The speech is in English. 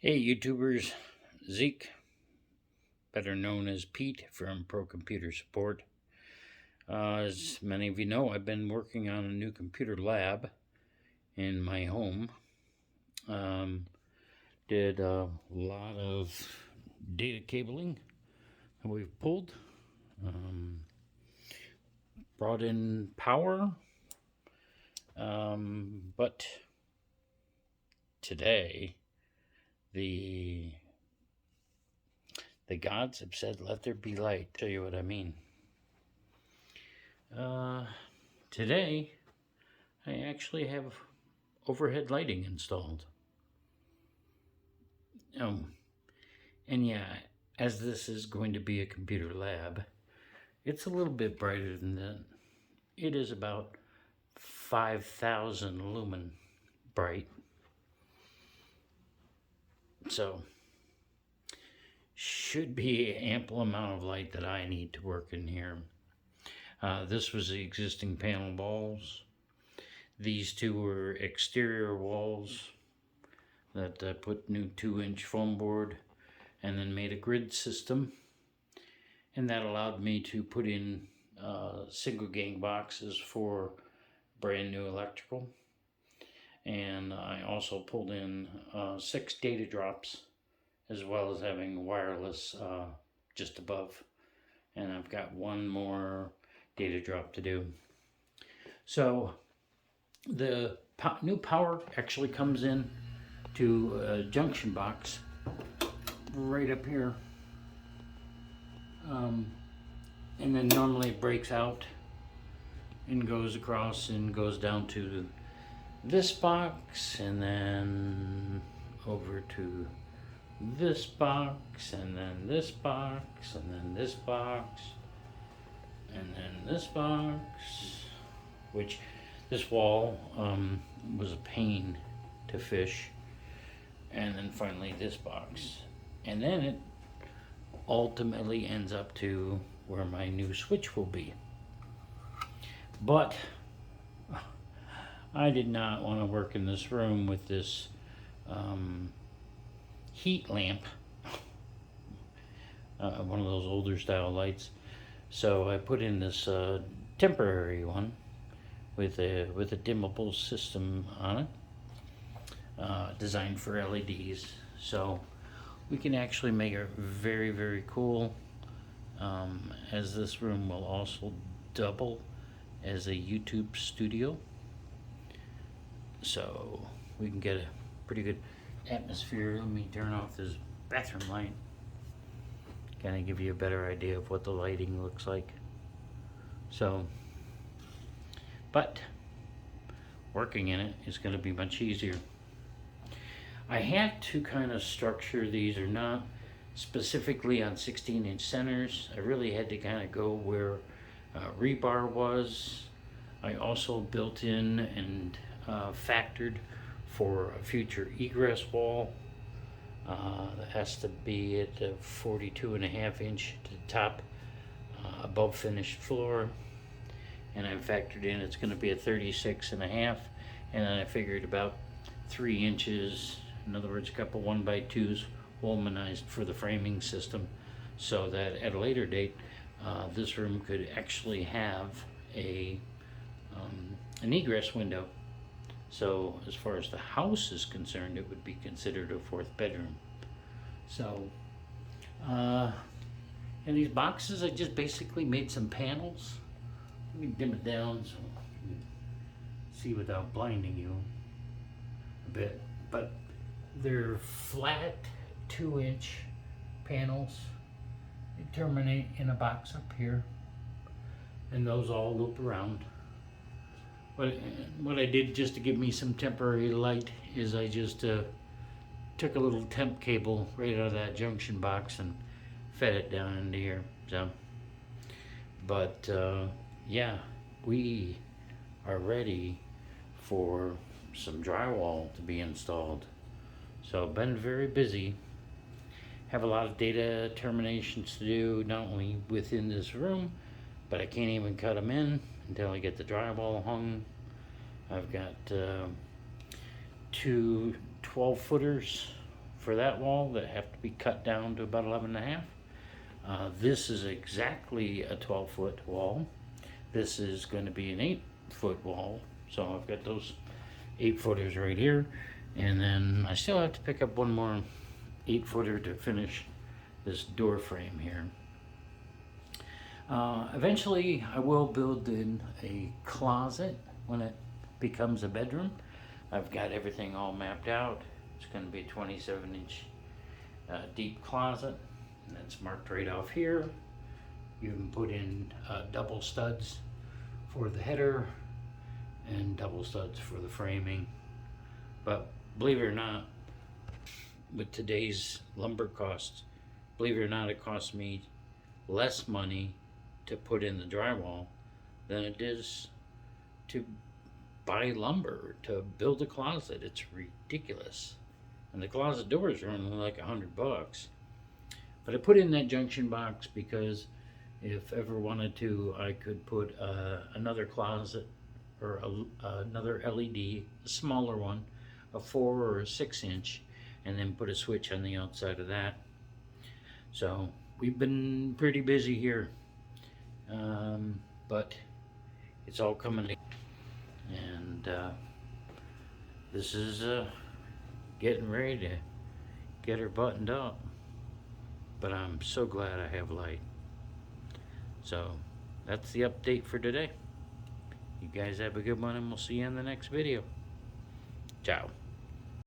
Hey YouTubers, Zeke, better known as Pete from Pro Computer Support. As many of you know, I've been working on a new computer lab in my home. Did a lot of data cabling that we've pulled. Brought in power. But today, the gods have said, let there be light. Show you what I mean. Today, I actually have overhead lighting installed. And yeah, as this is going to be a computer lab, it's a little bit brighter than that. It is about 5,000 lumen bright. So, should be an ample amount of light that I need to work in here. This was the existing panel walls. These two were exterior walls that I put new 2-inch foam board and then made a grid system. And that allowed me to put in single gang boxes for brand new electrical. And I also pulled in 6 data drops, as well as having wireless just above. And I've got one more data drop to do. So the new power actually comes in to a junction box right up here. And then normally it breaks out and goes across and goes down to this box, and then over to this box, and then this box, and then this box, and then this box, which this wall was a pain to fish, and then finally this box, and then it ultimately ends up to where my new switch will be. But I did not want to work in this room with this heat lamp, one of those older style lights. So I put in this temporary one with a dimmable system on it, designed for LEDs. So we can actually make it very, very cool, as this room will also double as a YouTube studio. So we can get a pretty good atmosphere. Let me turn off this bathroom light. Kind of give you a better idea of what the lighting looks like. So, but working in it is going to be much easier. I had to kind of structure these, or not specifically on 16-inch centers. I really had to kind of go where rebar was. I also built in and factored for a future egress wall that has to be at a 42.5-inch to the top, above finished floor, and I factored in it's going to be a 36.5, and then I figured about 3 inches, in other words a couple 1x2s womanized for the framing system, so that at a later date this room could actually have an egress window. So as far as the house is concerned, it would be considered a 4th bedroom. So, and these boxes, I just basically made some panels. Let me dim it down so you can see without blinding you a bit. But they're flat 2-inch panels. They terminate in a box up here, and those all loop around. What I did just to give me some temporary light is I just took a little temp cable right out of that junction box and fed it down into here. So, but yeah, we are ready for some drywall to be installed. So been very busy. Have a lot of data terminations to do, not only within this room, but I can't even cut them in until I get the drywall hung. I've got 2 12-footers for that wall that have to be cut down to about 11.5. This is exactly a 12-foot wall. This is going to be an 8-foot wall. So I've got those 8-footers right here. And then I still have to pick up one more 8-footer to finish this door frame here. Eventually I will build in a closet when it becomes a bedroom. I've got everything all mapped out. It's going to be a 27-inch deep closet, and that's marked right off here. You can put in double studs for the header and double studs for the framing. But believe it or not, with today's lumber costs, believe it or not, it costs me less money to put in the drywall than it is to buy lumber to build a closet. It's ridiculous. And the closet doors are only like $100. But I put in that junction box because if ever wanted to, I could put another closet or another LED, a smaller one, a 4 or a 6-inch, and then put a switch on the outside of that. So we've been pretty busy here, but it's all coming together. And this is getting ready to get her buttoned up. But I'm so glad I have light. So that's the update for today. You guys have a good one, and we'll see you in the next video. Ciao.